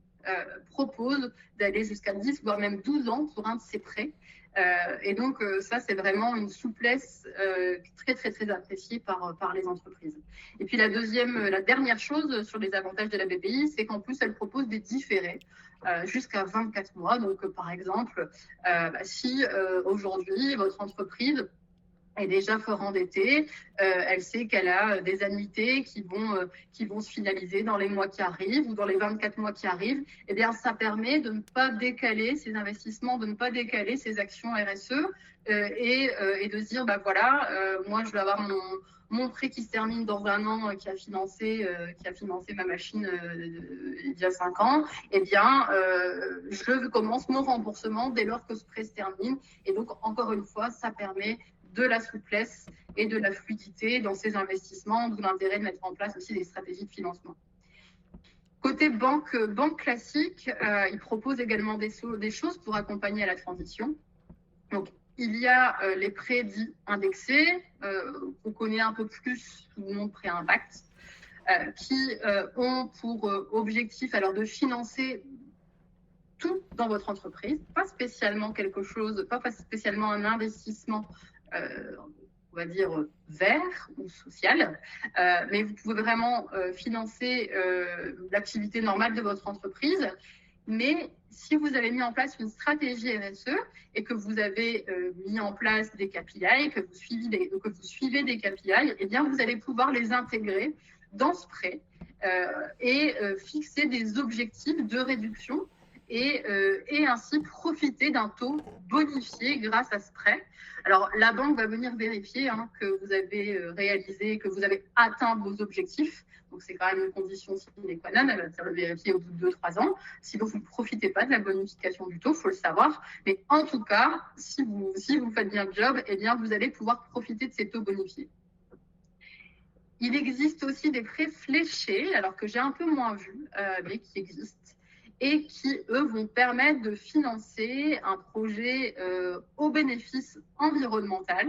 propose d'aller jusqu'à 10, voire même 12 ans pour un de ces prêts. Et donc, ça, c'est vraiment une souplesse très, très, très appréciée par les entreprises. Et puis, la dernière chose sur les avantages de la BPI, c'est qu'en plus, elle propose des différés jusqu'à 24 mois. Donc, par exemple, si aujourd'hui, votre entreprise est déjà fort endettée, elle sait qu'elle a des annuités qui vont se finaliser dans les mois qui arrivent ou dans les 24 mois qui arrivent. Eh bien, ça permet de ne pas décaler ses investissements, de ne pas décaler ses actions RSE et de se dire, moi, je vais avoir mon prêt qui se termine dans 1 an, qui a financé ma machine il y a 5 ans, eh bien, je commence mon remboursement dès lors que ce prêt se termine. Et donc, encore une fois, ça permet de la souplesse et de la fluidité dans ces investissements, d'où l'intérêt de mettre en place aussi des stratégies de financement. Côté banque classique, ils proposent également des choses pour accompagner à la transition. Donc, il y a les prêts dits indexés, qu'on connaît un peu plus sous le nom de prêt impact, qui ont pour objectif alors de financer tout dans votre entreprise, pas spécialement pas spécialement un investissement on va dire vert ou social, mais vous pouvez vraiment financer l'activité normale de votre entreprise. Mais si vous avez mis en place une stratégie RSE et que vous avez mis en place des KPI, que vous suivez des KPI, eh bien vous allez pouvoir les intégrer dans ce prêt et fixer des objectifs de réduction et ainsi profiter d'un taux bonifié grâce à ce prêt. Alors, la banque va venir vérifier que vous avez réalisé, que vous avez atteint vos objectifs. Donc, c'est quand même une condition sine qua non. Elle va venir le vérifier au bout de 2-3 ans. Sinon, vous ne profitez pas de la bonification du taux, il faut le savoir. Mais en tout cas, si vous faites bien le job, eh bien, vous allez pouvoir profiter de ces taux bonifiés. Il existe aussi des prêts fléchés, alors que j'ai un peu moins vu, mais qui existent, et qui, eux, vont permettre de financer un projet au bénéfice environnemental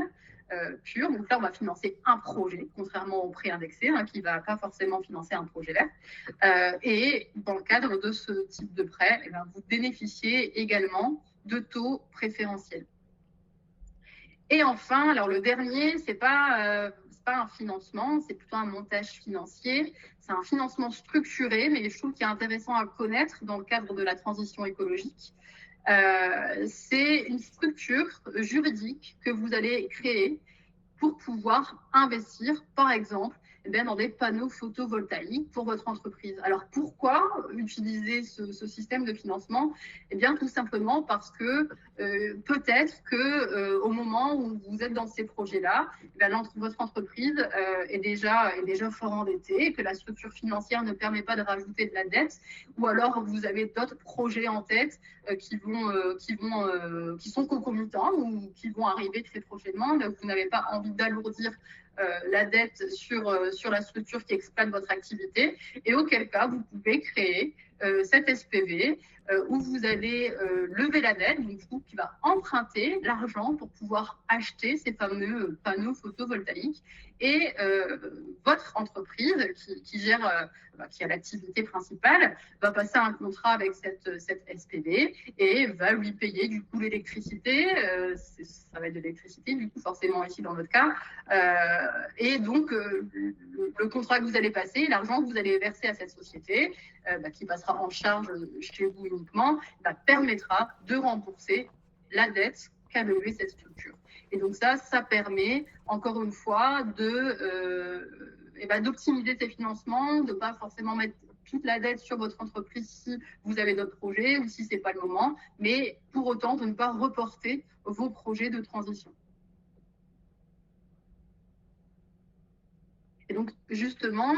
pur. Donc là, on va financer un projet, contrairement au prêt indexé, qui ne va pas forcément financer un projet vert. Et dans le cadre de ce type de prêt, vous bénéficiez également de taux préférentiels. Et enfin, alors le dernier, c'est pas un financement, c'est plutôt un montage financier. C'est un financement structuré, mais je trouve qu'il est intéressant à connaître dans le cadre de la transition écologique. C'est une structure juridique que vous allez créer pour pouvoir investir, par exemple, dans des panneaux photovoltaïques pour votre entreprise. Alors, pourquoi utiliser ce système de financement ? Eh bien, tout simplement parce que peut-être qu'au moment où vous êtes dans ces projets-là, votre entreprise est déjà fort endettée, que la structure financière ne permet pas de rajouter de la dette, ou alors vous avez d'autres projets en tête qui sont concomitants ou qui vont arriver très prochainement. Donc, vous n'avez pas envie d'alourdir la dette sur la structure qui exploite votre activité, et auquel cas vous pouvez créer cet SPV où vous allez lever la dette, donc du coup, qui va emprunter l'argent pour pouvoir acheter ces fameux panneaux photovoltaïques. Et votre entreprise qui gère, qui a l'activité principale, va passer un contrat avec cette SPV et va lui payer du coup l'électricité. Ça va être de l'électricité, du coup, forcément ici dans votre cas. Et donc, le contrat que vous allez passer, l'argent que vous allez verser à cette société, qui passera en charge chez vous uniquement, permettra de rembourser la dette qu'a levée cette structure. Et donc ça permet, encore une fois, d'optimiser ces financements, de ne pas forcément mettre toute la dette sur votre entreprise si vous avez d'autres projets ou si ce n'est pas le moment, mais pour autant de ne pas reporter vos projets de transition. Et donc, justement,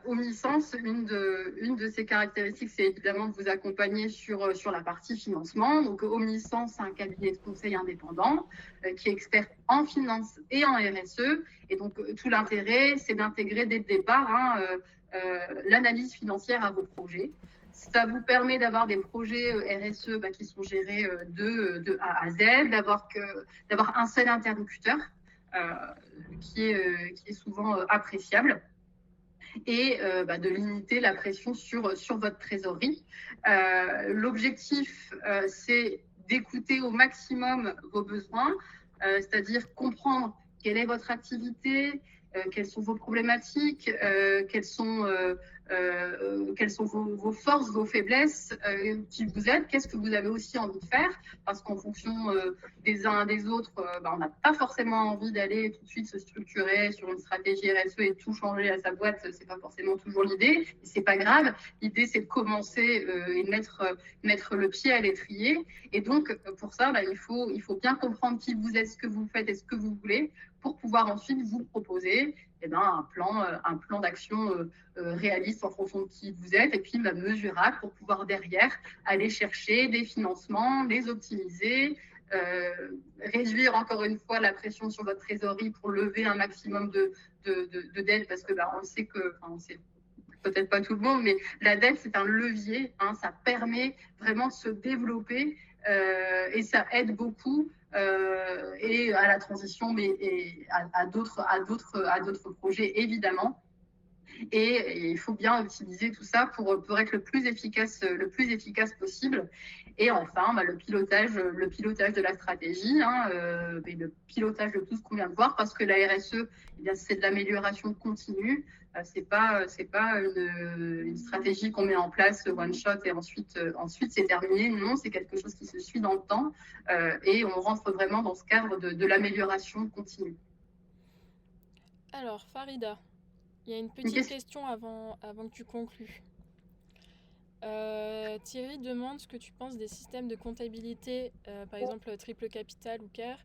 Omnisens, une de ses caractéristiques, c'est évidemment de vous accompagner sur la partie financement. Donc, Omnisens, c'est un cabinet de conseil indépendant qui est expert en finance et en RSE. Et donc, tout l'intérêt, c'est d'intégrer dès le départ l'analyse financière à vos projets. Ça vous permet d'avoir des projets RSE qui sont gérés de A à Z, d'avoir un seul interlocuteur. Qui est souvent appréciable, et de limiter la pression sur votre trésorerie. L'objectif, c'est d'écouter au maximum vos besoins, c'est-à-dire comprendre quelle est votre activité, quelles sont vos problématiques, quelles sont vos forces, vos faiblesses, qui vous êtes, qu'est-ce que vous avez aussi envie de faire, parce qu'en fonction des uns des autres, on n'a pas forcément envie d'aller tout de suite se structurer sur une stratégie RSE et tout changer à sa boîte, c'est pas forcément toujours l'idée, et c'est pas grave. L'idée, c'est de commencer et mettre le pied à l'étrier, et donc pour ça, il faut bien comprendre qui vous êtes, ce que vous faites et ce que vous voulez, pour pouvoir ensuite vous proposer un plan d'action réaliste en fonction de qui vous êtes, et puis mesurable pour pouvoir derrière aller chercher des financements, les optimiser, réduire encore une fois la pression sur votre trésorerie pour lever un maximum de dettes, parce que on sait que, c'est peut-être pas tout le monde, mais la dette, c'est un levier, ça permet vraiment de se développer, et ça aide beaucoup et à la transition, mais à d'autres projets évidemment. Et il faut bien optimiser tout ça pour être le plus efficace possible. Et enfin, le pilotage de la stratégie, et le pilotage de tout ce qu'on vient de voir, parce que la RSE, c'est de l'amélioration continue. C'est pas une stratégie qu'on met en place one shot et ensuite c'est terminé. Non, c'est quelque chose qui se suit dans le temps, et on rentre vraiment dans ce cadre de l'amélioration continue. Alors, Farida, il y a une petite question avant que tu conclues. Thierry demande ce que tu penses des systèmes de comptabilité, par exemple Triple Capital ou CARE,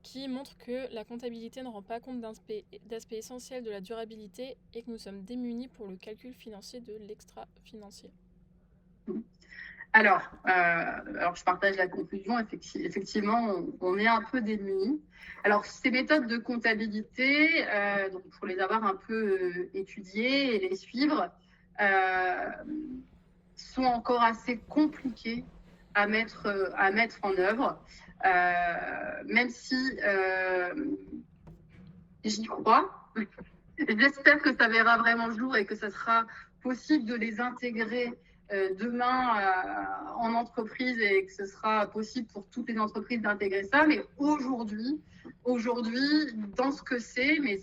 qui montrent que la comptabilité ne rend pas compte d'aspects essentiels de la durabilité et que nous sommes démunis pour le calcul financier de l'extra-financier. Alors, je partage la conclusion. Effectivement, on est un peu démunis. Alors, ces méthodes de comptabilité, donc pour les avoir un peu étudiées et les suivre, sont encore assez compliquées à mettre en œuvre, même si j'y crois. J'espère que ça verra vraiment le jour et que ça sera possible de les intégrer demain en entreprise, et que ce sera possible pour toutes les entreprises d'intégrer ça. Mais aujourd'hui, dans ce que c'est, mais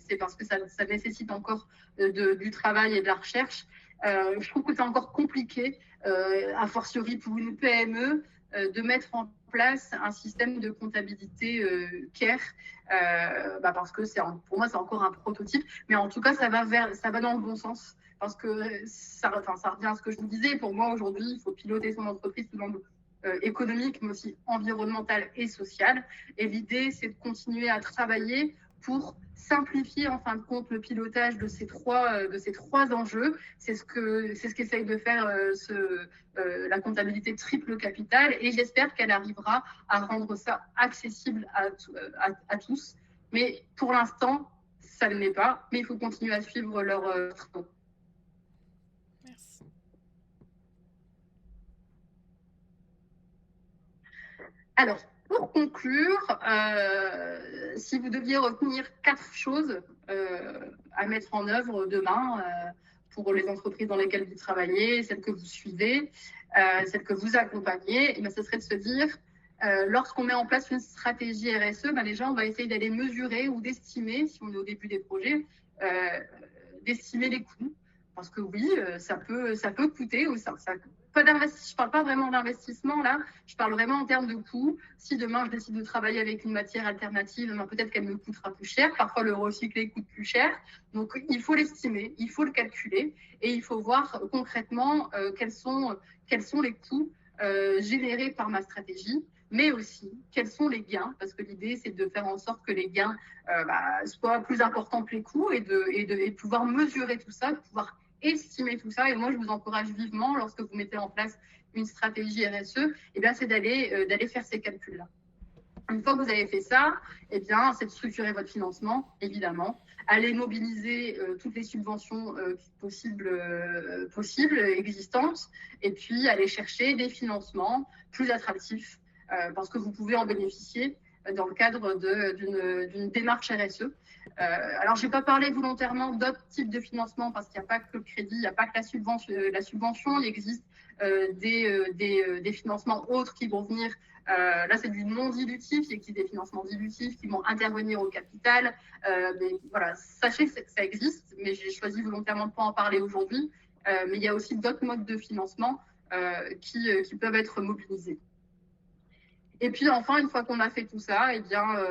c'est parce que ça nécessite encore du travail et de la recherche, je trouve que c'est encore compliqué, a fortiori pour une PME, de mettre en place un système de comptabilité CARE, parce que pour moi, c'est encore un prototype. Mais en tout cas, ça va dans le bon sens. Parce que ça revient à ce que je vous disais. Pour moi, aujourd'hui, il faut piloter son entreprise sous l'angle économique, mais aussi environnemental et social. Et l'idée, c'est de continuer à travailler pour simplifier, en fin de compte, le pilotage de ces trois enjeux. C'est ce qu'essaye de faire la comptabilité Triple Capital. Et j'espère qu'elle arrivera à rendre ça accessible à tous. Mais pour l'instant, ça ne l'est pas, mais il faut continuer à suivre leur travaux. Merci. Alors, pour conclure, si vous deviez retenir 4 choses à mettre en œuvre demain pour les entreprises dans lesquelles vous travaillez, celles que vous suivez, celles que vous accompagnez, eh bien, ce serait de se dire, lorsqu'on met en place une stratégie RSE, ben, déjà, on va essayer d'aller mesurer ou d'estimer, si on est au début des projets, d'estimer les coûts. Parce que oui, ça peut coûter, ou je ne parle pas vraiment d'investissement là, je parle vraiment en termes de coûts. Si demain je décide de travailler avec une matière alternative, peut-être qu'elle me coûtera plus cher. Parfois le recyclé coûte plus cher. Donc il faut l'estimer, il faut le calculer et il faut voir concrètement quels sont les coûts générés par ma stratégie, mais aussi quels sont les gains, parce que l'idée c'est de faire en sorte que les gains soient plus importants que les coûts et de pouvoir mesurer tout ça, de pouvoir estimer tout ça. Et moi, je vous encourage vivement, lorsque vous mettez en place une stratégie RSE, c'est d'aller faire ces calculs-là. Une fois que vous avez fait ça, c'est de structurer votre financement, évidemment. Allez mobiliser toutes les subventions possibles, existantes, et puis aller chercher des financements plus attractifs, parce que vous pouvez en bénéficier dans le cadre d'une démarche RSE. Alors, je n'ai pas parlé volontairement d'autres types de financement parce qu'il n'y a pas que le crédit, il n'y a pas que la subvention. Il existe des financements autres qui vont venir. Là, c'est du non dilutif. Il existe des financements dilutifs qui vont intervenir au capital. Mais voilà, sachez que ça existe, mais j'ai choisi volontairement de ne pas en parler aujourd'hui. Mais il y a aussi d'autres modes de financement qui peuvent être mobilisés. Et puis enfin, une fois qu'on a fait tout ça,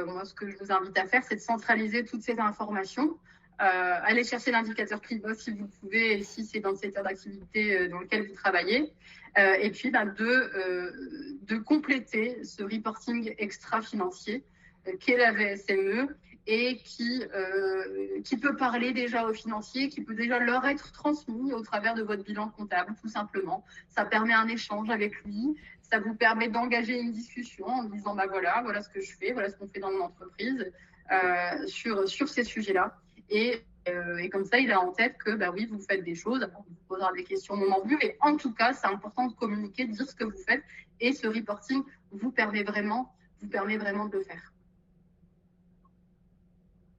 moi, ce que je vous invite à faire, c'est de centraliser toutes ces informations. Allez chercher l'indicateur climat si vous pouvez, si c'est dans le secteur d'activité dans lequel vous travaillez. Et puis, de compléter ce reporting extra-financier qu'est la VSME et qui peut parler déjà aux financiers, qui peut déjà leur être transmis au travers de votre bilan comptable, tout simplement. Ça permet un échange avec lui. Ça vous permet d'engager une discussion en disant voilà ce que je fais, voilà ce qu'on fait dans mon entreprise sur ces sujets-là. Et comme ça, il a en tête que oui, vous faites des choses. On vous posera des questions au moment venu, mais en tout cas, c'est important de communiquer, de dire ce que vous faites. Et ce reporting vous permet vraiment de le faire.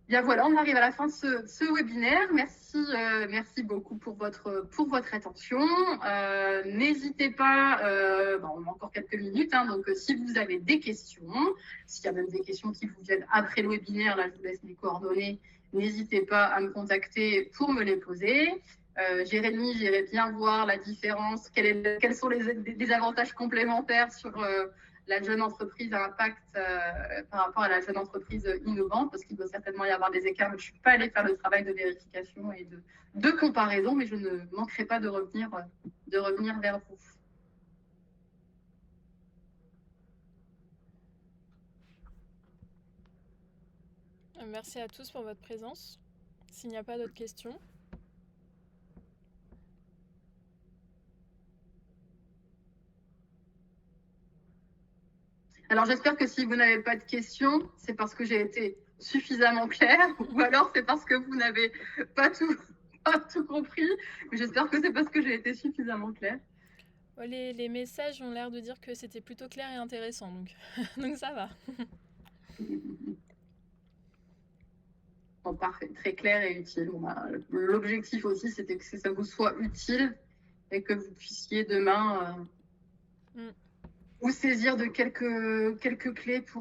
Bien voilà, on arrive à la fin de ce webinaire. Merci beaucoup pour votre attention. N'hésitez pas, on a encore quelques minutes, donc si vous avez des questions, s'il y a même des questions qui vous viennent après le webinaire, là je vous laisse mes coordonnées, n'hésitez pas à me contacter pour me les poser. Jérémy, j'irai bien voir la différence, quels sont les avantages complémentaires sur la jeune entreprise à impact par rapport à la jeune entreprise innovante, parce qu'il doit certainement y avoir des écarts. Je ne suis pas allée faire le travail de vérification et de comparaison, mais je ne manquerai pas de revenir vers vous. Merci à tous pour votre présence. S'il n'y a pas d'autres questions. Alors, j'espère que si vous n'avez pas de questions, c'est parce que j'ai été suffisamment claire, ou alors c'est parce que vous n'avez pas tout compris. Mais j'espère que c'est parce que j'ai été suffisamment claire. Les messages ont l'air de dire que c'était plutôt clair et intéressant, donc ça va. Bon, parfait, très clair et utile. L'objectif aussi, c'était que ça vous soit utile et que vous puissiez demain vous saisir de quelques clés pour